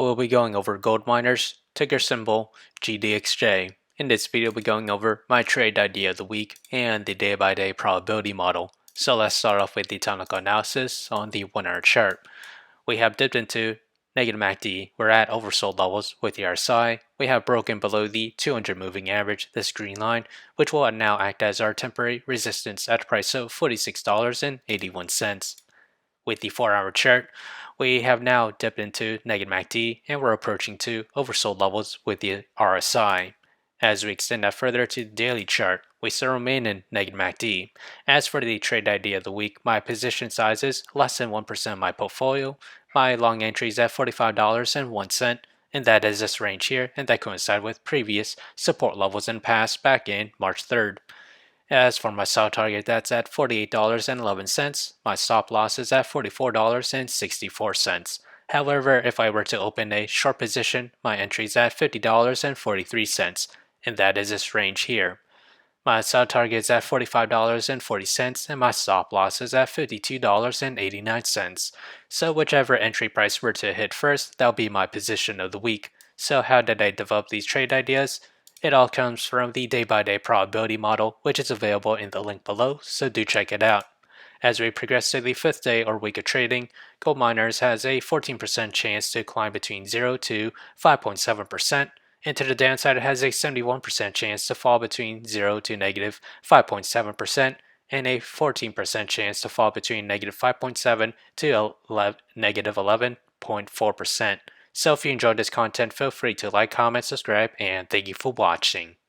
We'll be going over gold miners, ticker symbol GDXJ. In this video, we'll be going over my trade idea of the week and the day-by-day probability model. So let's start off with the technical analysis on the 1 hour chart. We have dipped into negative MACD. We're at oversold levels with the RSI. We have broken below the 200 moving average, this green line, which will now act as our temporary resistance at a price of $46.81. With the 4 hour chart, we have now dipped into negative MACD and we're approaching to oversold levels with the RSI. As we extend that further to the daily chart, we still remain in negative MACD. As for the trade idea of the week, my position size is less than 1% of my portfolio. My long entry is at $45.01, and that is this range here, and that coincides with previous support levels in the past back in March 3rd. As for my sell target, that's at $48.11. My stop loss is at $44.64. However, if I were to open a short position, my entry is at $50.43, and that is this range here. My sell target is at $45.40, and my stop loss is at $52.89. So whichever entry price were to hit first, that'll be my position of the week. So how did I develop these trade ideas? It all comes from the day-by-day probability model, which is available in the link below, so do check it out. As we progress to the 5th day or week of trading, gold miners has a 14% chance to climb between 0 to 5.7%, and to the downside it has a 71% chance to fall between 0 to negative 5.7%, and a 14% chance to fall between negative 5.7 to negative 11.4%. So if you enjoyed this content, feel free to like, comment, subscribe, and thank you for watching.